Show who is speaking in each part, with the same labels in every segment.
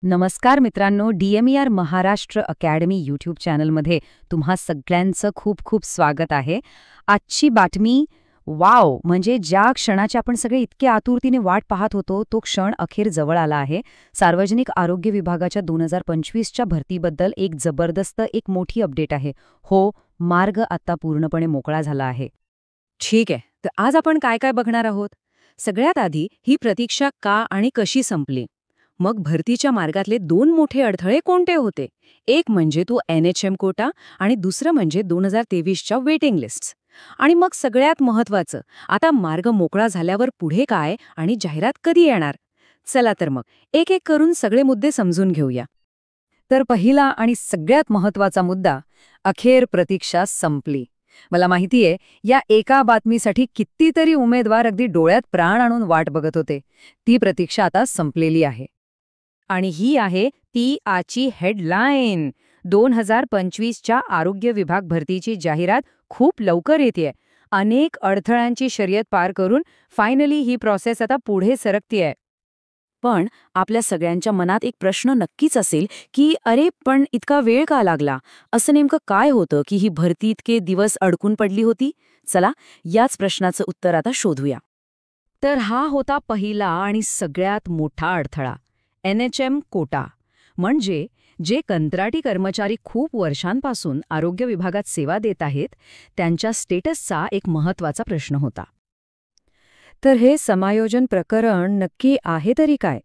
Speaker 1: नमस्कार मित्रांनो, DMER Maharashtra academy YouTube चॅनलमध्ये तुम्हा सगळ्यांचं खूप खूप स्वागत आहे. आजची बातमी वाव, म्हणजे ज्या क्षणाची आपण सगळे इतके आतुरतेने वाट पाहत होतो तो क्षण अखेर जवळ आला आहे. सार्वजनिक आरोग्य विभागाच्या 2025च्या भरतीबद्दल एक जबरदस्त एक मोठी अपडेट आहे. हो, मार्ग आता पूर्णपणे मोकळा झाला आहे.
Speaker 2: ठीक आहे, तर आज आपण काय काय बघणार आहोत. सगळ्यात आधी ही प्रतीक्षा का आणि कशी संपली. मग भरतीच्या मार्गातले दोन मोठे अडथळे कोणते होते. एक म्हणजे तो NHM कोटा आणि दुसरं म्हणजे 2023च्या वेटिंग लिस्ट. आणि मग सगळ्यात महत्वाचं, आता मार्ग मोकळा झाल्यावर पुढे काय आणि जाहिरात कधी येणार. चला तर मग एक एक करून सगळे मुद्दे समजून घेऊया.
Speaker 1: तर पहिला आणि सगळ्यात महत्वाचा मुद्दा, अखेर प्रतीक्षा संपली. मला माहितीये, या एका बातमीसाठी कितीतरी उमेदवार अगदी डोळ्यात प्राण आणून वाट बघत होते. ती प्रतीक्षा आता संपलेली आहे.
Speaker 2: आणि ही आहे ती आजची हेडलाईन. 2025च्या आरोग्य विभाग भरतीची जाहिरात खूप लवकर येतेय. अनेक अडथळ्यांची शर्यत पार करून फायनली ही प्रोसेस आता पुढे सरकतेय. पण आपल्या सगळ्यांच्या मनात एक प्रश्न नक्कीच असेल की अरे पण इतका वेळ का लागला. असं नेमकं काय होतं की ही भरती इतके दिवस अडकून पडली होती. चला याच प्रश्नाचं उत्तर आता शोधूया.
Speaker 1: तर हा होता पहिला आणि सगळ्यात मोठा अडथळा, NHM कोटा. म्हणजे जे कंत्राटी कर्मचारी खूप वर्षांपासून आरोग्य विभागात सेवा देत आहेत त्यांच्या स्टेटसचा एक महत्त्वाचा प्रश्न होता.
Speaker 2: तर हे समायोजन प्रकरण नक्की आहे तरी काय.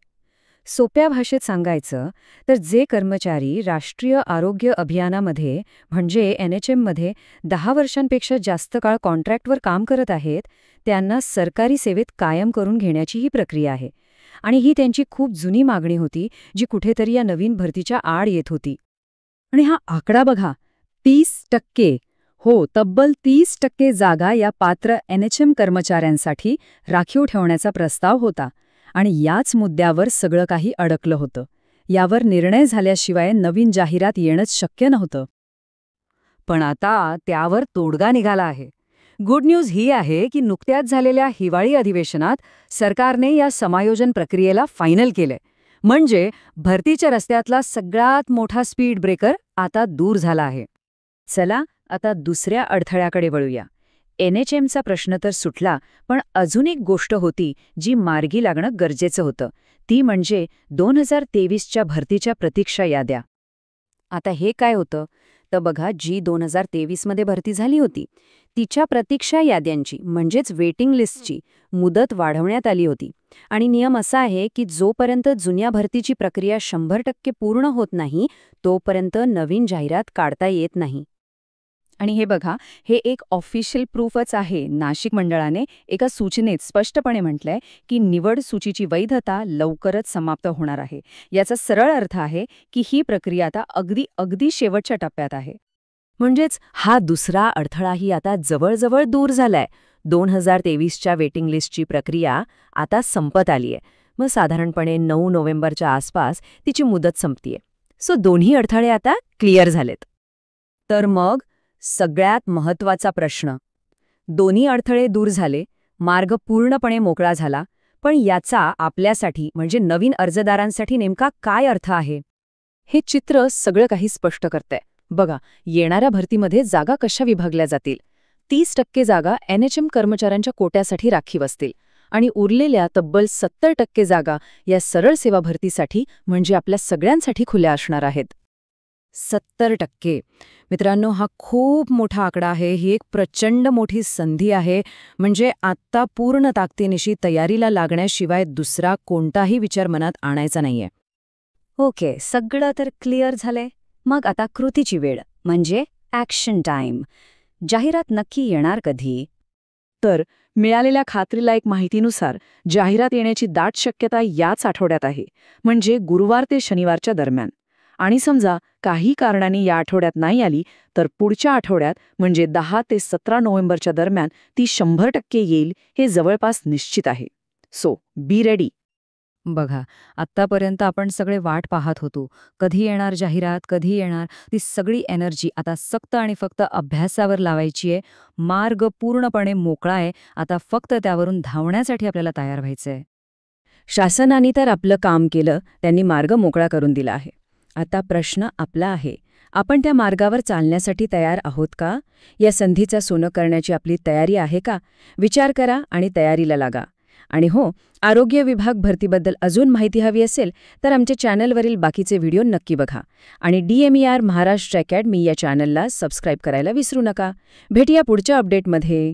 Speaker 2: सोप्या भाषेत सांगायचं तर जे कर्मचारी राष्ट्रीय आरोग्य अभियानामध्ये म्हणजे NHM मध्ये 10 वर्षांपेक्षा जास्त काळ कॉन्ट्रॅक्टवर काम करत आहेत त्यांना सरकारी सेवेत कायम करून घेण्याची ही प्रक्रिया आहे. आणि ही त्यांची खूप जुनी मागणी होती जी कुठेतरी या नवीन भरतीच्या आड येत होती. आणि हा आकडा बघा, 30%. हो, तब्बल 30% जागा या पात्र NHM कर्मचाऱ्यांसाठी राखीव ठेवण्याचा प्रस्ताव होता. आणि याच मुद्द्यावर सगळं काही अडकलं होतं. यावर निर्णय झाल्याशिवाय नवीन जाहिरात येणंच शक्य नव्हतं.
Speaker 1: पण आता त्यावर तोडगा निघाला आहे. गुड न्यूज ही आहे की नुकत्याच झालेल्या हिवाळी अधिवेशनात सरकारने या समायोजन प्रक्रियेला फायनल केलंय. म्हणजे भरतीच्या रस्त्यातला सगळ्यात मोठा स्पीड ब्रेकर आता दूर झाला आहे.
Speaker 2: चला आता दुसऱ्या अडथळ्याकडे वळूया. NHMचा प्रश्न तर सुटला, पण अजून एक गोष्ट होती जी मार्गी लागणं गरजेचं होतं. ती म्हणजे 2023च्या भरतीच्या प्रतीक्षा याद्या. आता हे काय होतं तर बघा, जी 2023मध्ये भरती झाली होती तिच्या प्रतीक्षा याद्यांची म्हणजेच वेटिंग लिस्टची मुदत वाढवण्यात आली होती. आणि नियम असा आहे की जोपर्यंत जुन्या भरतीची प्रक्रिया 100% पूर्ण होत नाही तोपर्यंत नवीन जाहिरात काढता येत नाही. आणि हे बघा, हे एक ऑफिशियल प्रूफच आहे. नाशिक मंडळाने एका सूचनेत स्पष्टपणे म्हटलंय की निवड सूचीची वैधता लवकरच समाप्त होणार आहे. याचा सरळ अर्थ आहे की ही प्रक्रिया आता अगदी अगदी शेवटच्या टप्प्यात आहे. म्हणजेच हा दुसरा अडथळाही आता जवळजवळ दूर झालाय. 2023च्या वेटिंग लिस्टची प्रक्रिया आता संपत आलीय. मग साधारणपणे 9 नोव्हेंबरच्या आसपास तिची मुदत संपतीये. सो दोन्ही अडथळे आता क्लिअर झालेत. तर मग सगळ्यात महत्त्वाचा प्रश्न, दोन्ही अडथळे दूर झाले, मार्ग पूर्णपणे मोकळा झाला, पण याचा आपल्यासाठी म्हणजे नवीन अर्जदारांसाठी नेमका काय अर्थ आहे. हे चित्र सगळं काही स्पष्ट करतंय. बघा, येणाऱ्या भरतीमध्ये जागा कशा विभागल्या जातील. 30% जागा NHM कर्मचाऱ्यांच्या कोट्यासाठी राखीव असतील आणि उरलेल्या तब्बल 70% जागा या सरळ सेवा भरतीसाठी म्हणजे आपल्या सगळ्यांसाठी खुल्या असणार आहेत. 70%. मित्रांनो, हा खूप मोठा आकडा आहे. ही एक प्रचंड मोठी संधी आहे. म्हणजे आत्ता पूर्ण ताकदीनिशी तयारीला लागण्याशिवाय दुसरा कोणताही विचार मनात आणायचा नाहीये.
Speaker 1: ओके, सगळं तर क्लिअर झालंय. मग आता कृतीची वेळ म्हणजे ॲक्शन टाईम. जाहिरात नक्की येणार कधी.
Speaker 2: तर मिळालेल्या खात्रीलायक माहितीनुसार जाहिरात येण्याची दाट शक्यता याच आठवड्यात आहे. म्हणजे गुरुवार ते शनिवारच्या दरम्यान. आणि समजा काही कारणांनी या आठवड्यात नाही आली तर पुढच्या आठवड्यात म्हणजे 10 ते 17 नोव्हेंबरच्या दरम्यान ती 100% येईल हे जवळपास निश्चित आहे. So be ready.
Speaker 1: बघा, आत्तापर्यंत आपण सगळे वाट पाहत होतो. कधी येणार जाहिरात, कधी येणार. ती सगळी एनर्जी आता फक्त आणि फक्त अभ्यासावर लावायची आहे. मार्ग पूर्णपणे मोकळा आहे. आता फक्त त्यावरून धावण्यासाठी आपल्याला तयार व्हायचंय.
Speaker 2: शासनाने तर आपलं काम केलं, त्यांनी मार्ग मोकळा करून दिला आहे. आता प्रश्न आपला आहे, आपण त्या मार्गावर चालण्यासाठी तयार आहोत का? या संधीचं सोनं करण्याची आपली तयारी आहे का? विचार करा आणि तयारीला लागा. आणि हो, आरोग्य विभाग भरतीबद्दल अजून माहिती हवी असेल तर आमच्या चॅनलवरील बाकीचे व्हिडिओ नक्की बघा. आणि DMER महाराष्ट्र अकॅडमी या चॅनलला सबस्क्राईब करायला विसरू नका. भेटूया पुढच्या अपडेटमध्ये.